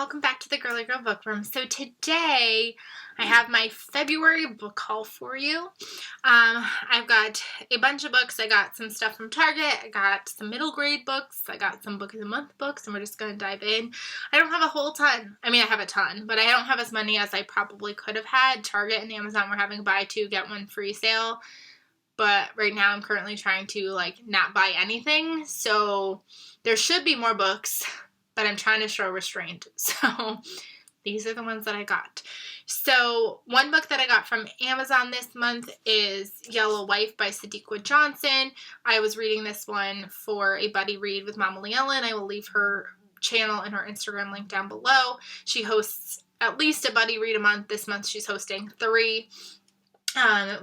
welcome back to the Girly Girl Book Room. So today I have my February book haul for you. I've got a bunch of books. I got some stuff from Target. I got some middle grade books. I got some Book of the Month books, and we're just going to dive in. I don't have a whole ton. I mean, I have a ton, but I don't have as many as I probably could have had. Target and Amazon were having a buy two, get one free sale. But right now I'm currently trying to not buy anything. So there should be more books, but I'm trying to show restraint. So these are the ones that I got. So one book that I got from Amazon this month is Yellow Wife by Sadiqa Johnson. I was reading this one for a buddy read with Mama Leellen. I will leave her channel and her Instagram link down below. She hosts at least a buddy read a month. This month she's hosting 3.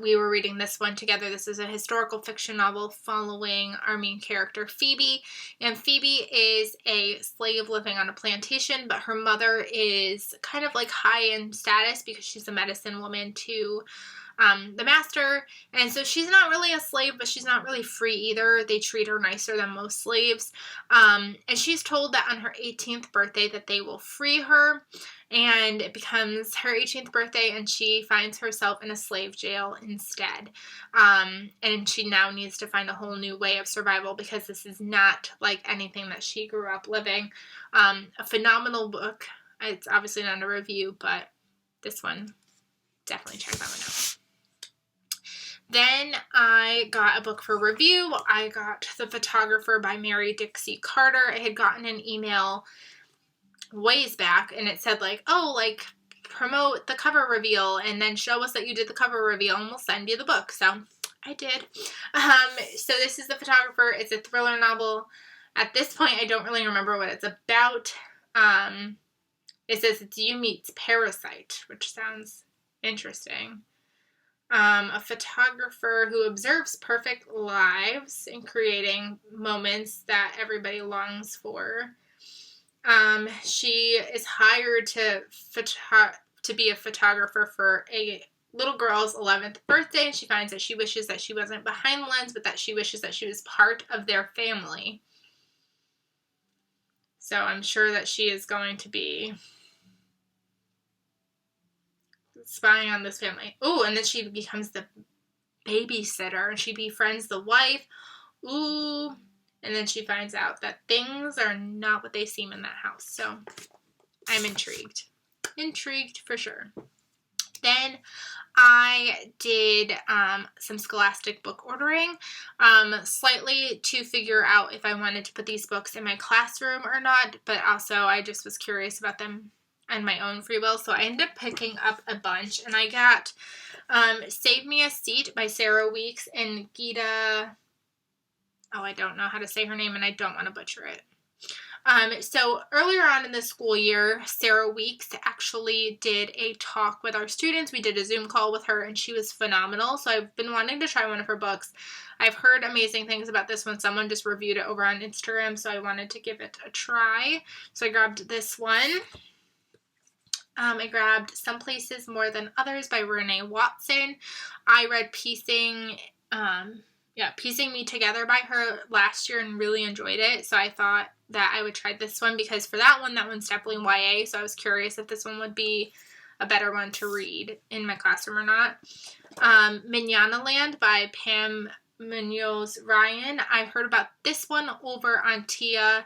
We were reading this one together. This is a historical fiction novel following our main character, Phoebe. And Phoebe is a slave living on a plantation, but her mother is kind of high in status because she's a medicine woman to the master. And so she's not really a slave, but she's not really free either. They treat her nicer than most slaves. And she's told that on her 18th birthday that they will free her. And it becomes her 18th birthday, and she finds herself in a slave jail instead. And she now needs to find a whole new way of survival because this is not like anything that she grew up living. A phenomenal book. It's obviously not a review, but this one, definitely check that one out. Then I got a book for review. I got The Photographer by Mary Dixie Carter. I had gotten an email ways back, and it said promote the cover reveal and then show us that you did the cover reveal and we'll send you the book. So I did. So this is The Photographer. It's a thriller novel. At this point I don't really remember what it's about. It says it's You Meets Parasite, which sounds interesting. A photographer who observes perfect lives and creating moments that everybody longs for. She is hired to be a photographer for a little girl's 11th birthday, and she finds that she wishes that she wasn't behind the lens, but that she wishes that she was part of their family. So I'm sure that she is going to be spying on this family. Ooh, and then she becomes the babysitter, and she befriends the wife. Ooh. And then she finds out that things are not what they seem in that house. So I'm intrigued. Intrigued for sure. Then I did some Scholastic book ordering, slightly to figure out if I wanted to put these books in my classroom or not, but also I just was curious about them on my own free will. So I ended up picking up a bunch, and I got Save Me a Seat by Sarah Weeks and Gita. Oh, I don't know how to say her name, and I don't want to butcher it. So earlier on in the school year, Sarah Weeks actually did a talk with our students. We did a Zoom call with her, and she was phenomenal. So I've been wanting to try one of her books. I've heard amazing things about this one. Someone just reviewed it over on Instagram, so I wanted to give it a try. So I grabbed this one. I grabbed Some Places More Than Others by Renee Watson. I read Piecing Me Together by her last year and really enjoyed it. So I thought that I would try this one because for that one's definitely YA. So I was curious if this one would be a better one to read in my classroom or not. Manana Land by Pam Munoz Ryan. I heard about this one over on Tia.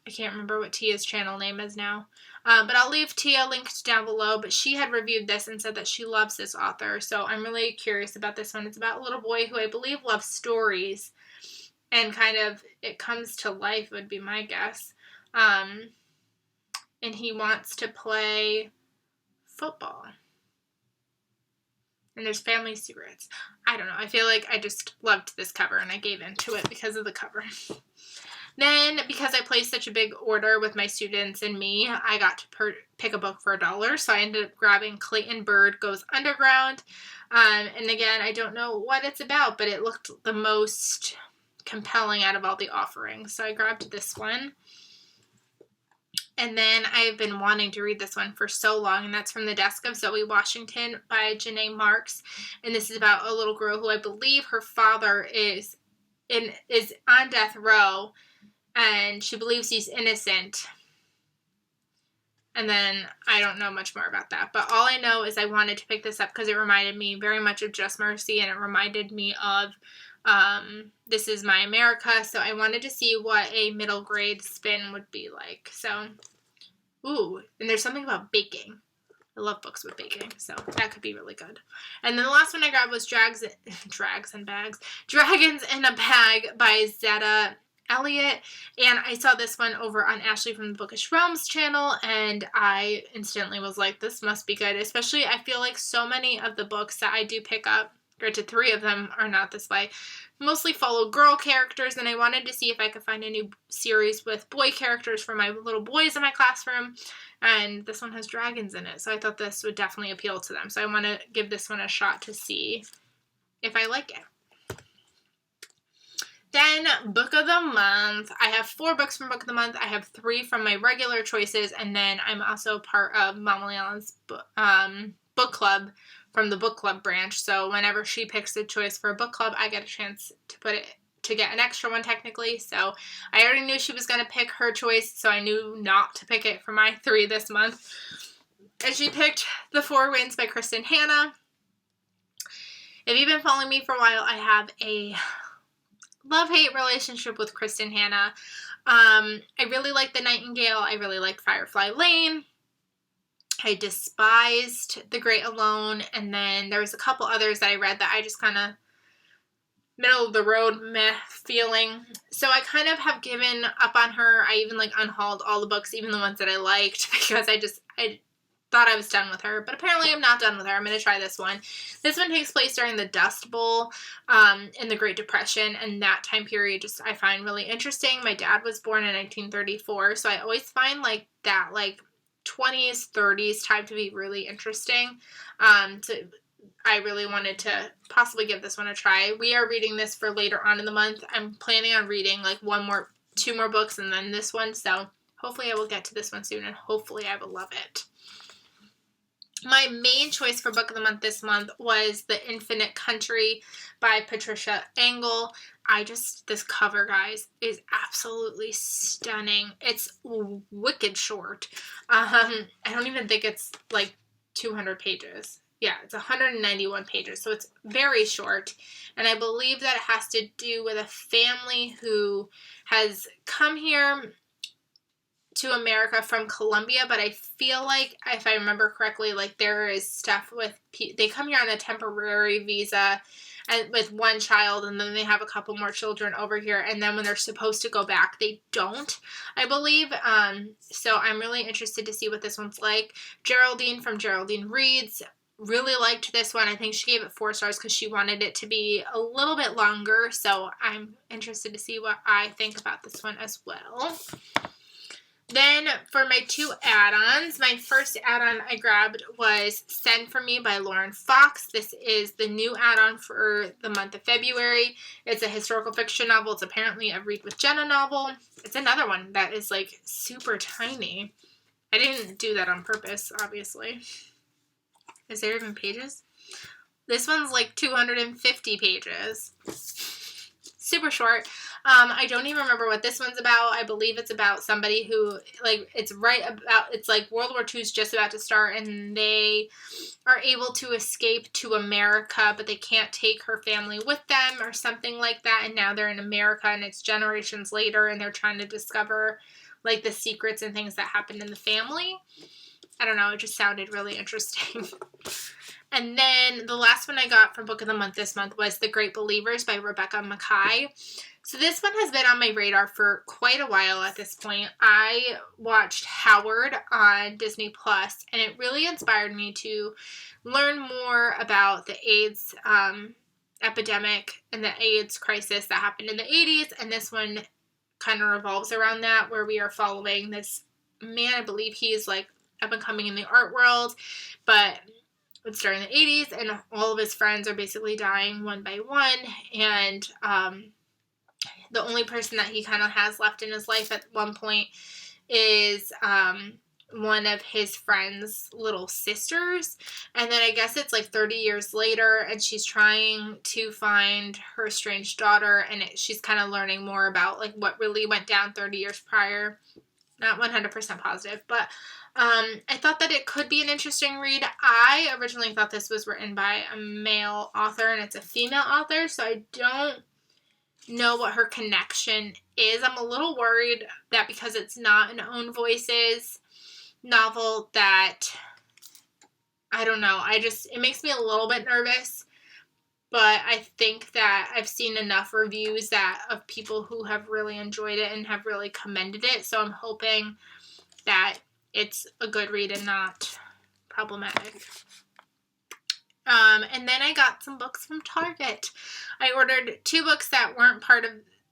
I can't remember what Tia's channel name is now. But I'll leave Tia linked down below. But she had reviewed this and said that she loves this author. So I'm really curious about this one. It's about a little boy who I believe loves stories. And kind of it comes to life would be my guess. And he wants to play football. And there's family secrets. I don't know. I feel like I just loved this cover and I gave into it because of the cover. Then, because I placed such a big order with my students and me, I got to pick a book for $1. So I ended up grabbing Clayton Bird Goes Underground. And again, I don't know what it's about, but it looked the most compelling out of all the offerings. So I grabbed this one. And then I've been wanting to read this one for so long, and that's from the Desk of Zoe Washington by Janae Marks. And this is about a little girl who I believe her father is on death row, and she believes he's innocent. And then I don't know much more about that. But all I know is I wanted to pick this up because it reminded me very much of Just Mercy, and it reminded me of This Is My America. So I wanted to see what a middle grade spin would be like. So, ooh, and there's something about baking. I love books with baking, so that could be really good. And then the last one I grabbed was Dragons in a Bag by Zeta Elliott, and I saw this one over on Ashley from the Bookish Realms channel, and I instantly was like, this must be good. Especially, I feel like so many of the books that I do pick up, granted 3 of them are not this way, mostly follow girl characters, and I wanted to see if I could find a new series with boy characters for my little boys in my classroom, and this one has dragons in it, so I thought this would definitely appeal to them. So I want to give this one a shot to see if I like it. Then, Book of the Month. I have 4 books from Book of the Month. I have 3 from my regular choices, and then I'm also part of Mama Leon's book club from the book club branch. So whenever she picks a choice for a book club, I get a chance to get an extra one technically. So I already knew she was going to pick her choice, so I knew not to pick it for my 3 this month. And she picked The Four Winds by Kristen Hanna. If you've been following me for a while, I have a love-hate relationship with Kristen Hanna. I really like The Nightingale. I really like Firefly Lane. I despised The Great Alone, and then there was a couple others that I read that I just kind of middle of the road meh feeling. So I kind of have given up on her. I even unhauled all the books, even the ones that I liked, because I thought I was done with her, but apparently I'm not done with her. I'm going to try this one. This one takes place during the Dust Bowl in the Great Depression, and that time period I find really interesting. My dad was born in 1934, so I always find that 20s, 30s time to be really interesting. So I really wanted to possibly give this one a try. We are reading this for later on in the month. I'm planning on reading 2 more books and then this one, so hopefully I will get to this one soon, and hopefully I will love it. My main choice for Book of the Month this month was The Infinite Country by Patricia Engel. This cover, guys, is absolutely stunning. It's wicked short. I don't even think it's 200 pages. Yeah, it's 191 pages, so it's very short. And I believe that it has to do with a family who has come here to America from Colombia, but I feel like, if I remember correctly, there is stuff with, they come here on a temporary visa and with one child, and then they have a couple more children over here, and then when they're supposed to go back, they don't, I believe. So I'm really interested to see what this one's like. Geraldine from Geraldine Reads really liked this one. I think she gave it 4 stars because she wanted it to be a little bit longer, so I'm interested to see what I think about this one as well. Then for my 2 add-ons, my first add-on I grabbed was Send For Me by Lauren Fox. This is the new add-on for the month of February. It's a historical fiction novel. It's apparently a Read with Jenna novel. It's another one that is super tiny. I didn't do that on purpose, obviously. Is there even pages? This one's 250 pages. Super short. I don't even remember what this one's about. I believe it's about somebody who, it's World War II is just about to start, and they are able to escape to America, but they can't take her family with them or something like that, and now they're in America, and it's generations later, and they're trying to discover, the secrets and things that happened in the family. I don't know, it just sounded really interesting. And then the last one I got from Book of the Month this month was The Great Believers by Rebecca Mackay. So this one has been on my radar for quite a while at this point. I watched Howard on Disney Plus, and it really inspired me to learn more about the AIDS epidemic and the AIDS crisis that happened in the 80s, and this one kind of revolves around that, where we are following this man. I believe he's up and coming in the art world, but it's during the 80s, and all of his friends are basically dying one by one, and the only person that he kind of has left in his life at one point is one of his friend's little sisters, and then I guess it's like 30 years later, and she's trying to find her estranged daughter, and she's kind of learning more about like what really went down 30 years prior. Not 100% positive, but I thought that it could be an interesting read. I originally thought this was written by a male author, and it's a female author, so I don't know what her connection is. I'm a little worried that because it's not an Own Voices novel that, I don't know, it makes me a little bit nervous, but I think that I've seen enough reviews of people who have really enjoyed it and have really commended it, so I'm hoping that it's a good read and not problematic. And then I got some books from Target. I ordered 2 books that weren't part of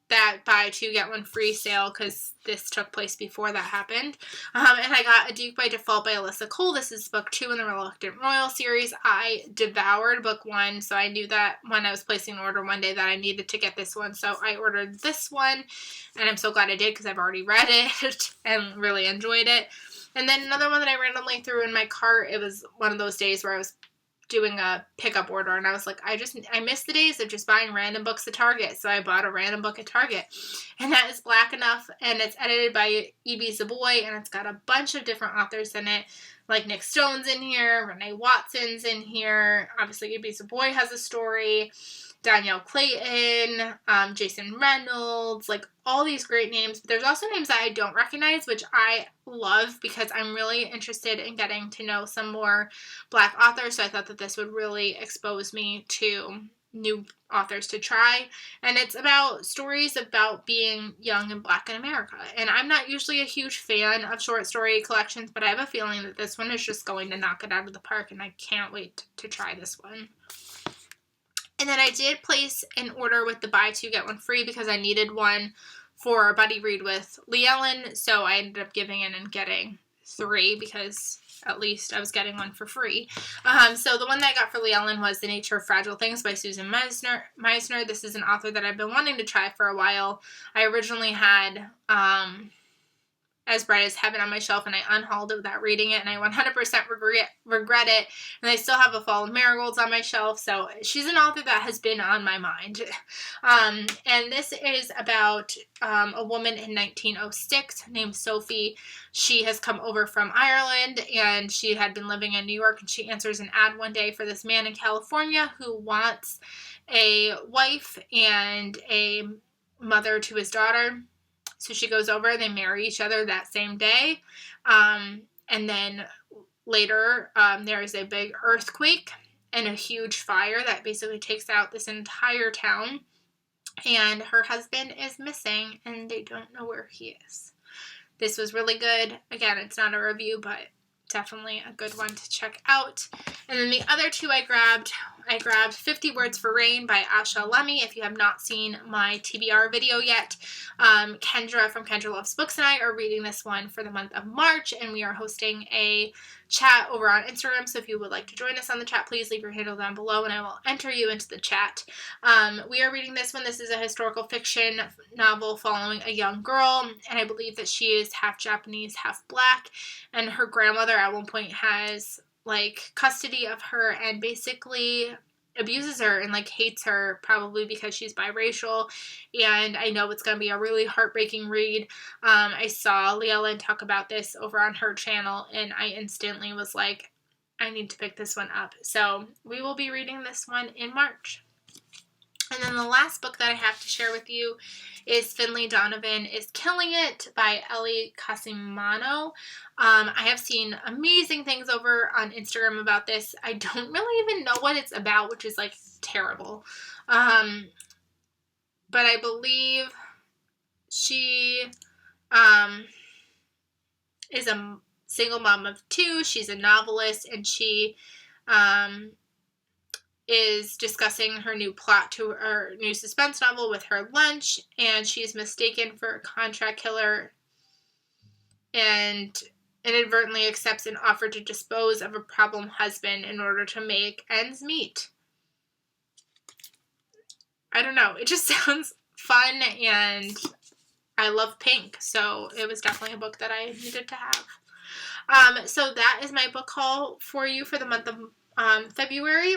that buy 2 get 1 free sale because this took place before that happened. And I got A Duke by Default by Alyssa Cole. This is book 2 in the Reluctant Royal series. I devoured book 1, so I knew that when I was placing an order one day that I needed to get this one, so I ordered this one, and I'm so glad I did because I've already read it and really enjoyed it. And then another one that I randomly threw in my cart. It was one of those days where I was doing a pickup order, and I was like, I miss the days of just buying random books at Target, so I bought a random book at Target, and that is Black Enough, and it's edited by E.B. Zaboy, and it's got a bunch of different authors in it, like Nick Stone's in here, Renee Watson's in here, obviously E.B. Zaboy has a story, Danielle Clayton, Jason Reynolds, like all these great names. But there's also names that I don't recognize, which I love because I'm really interested in getting to know some more Black authors. So I thought that this would really expose me to new authors to try. And it's about stories about being young and Black in America. And I'm not usually a huge fan of short story collections, but I have a feeling that this one is just going to knock it out of the park, and I can't wait to try this one. And then I did place an order with the buy 2 get 1 free because I needed one for a buddy read with Lee Ellen. So I ended up giving in and getting 3 because at least I was getting one for free. So the one that I got for Lee Ellen was The Nature of Fragile Things by Susan Meisner. This is an author that I've been wanting to try for a while. I originally had As Bright as Heaven on my shelf, and I unhauled it without reading it, and I 100% regret it, and I still have A Fall of Marigolds on my shelf, so she's an author that has been on my mind. And this is about a woman in 1906 named Sophie. She has come over from Ireland, and she had been living in New York, and she answers an ad one day for this man in California who wants a wife and a mother to his daughter. So she goes over, they marry each other that same day, and then later there is a big earthquake and a huge fire that basically takes out this entire town, and her husband is missing, and they don't know where he is. This was really good. Again, it's not a review, but definitely a good one to check out. And then the other 2 I grabbed 50 Words for Rain by Asha Lemmy. If you have not seen my TBR video yet, Kendra from Kendra Loves Books and I are reading this one for the month of March, and we are hosting a chat over on Instagram, so if you would like to join us on the chat, please leave your handle down below and I will enter you into the chat. We are reading this one. This is a historical fiction novel following a young girl, and I believe that she is half Japanese, half Black, and her grandmother at one point has like custody of her and basically abuses her and like hates her, probably because she's biracial, and I know it's going to be a really heartbreaking read. I saw Lee Ellen talk about this over on her channel, and I instantly was like, I need to pick this one up. So we will be reading this one in March. And then the last book that I have to share with you is Finlay, Donovan is Killing It by Ellie Casimano. I have seen amazing things over on Instagram about this. I don't really even know what it's about, which is like terrible. But I believe she is a single mom of 2. She's a novelist, and she is discussing her new plot to her new suspense novel with her lunch, and she's mistaken for a contract killer and inadvertently accepts an offer to dispose of a problem husband in order to make ends meet. I don't know. It just sounds fun, and I love pink, so it was definitely a book that I needed to have. So that is my book haul for you for the month of February.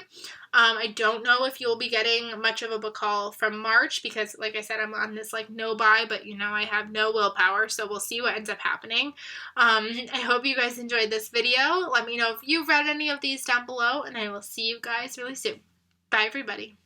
I don't know if you'll be getting much of a book haul from March because, like I said, I'm on this like no buy, but you know I have no willpower, so we'll see what ends up happening. I hope you guys enjoyed this video. Let me know if you've read any of these down below, and I will see you guys really soon. Bye, everybody.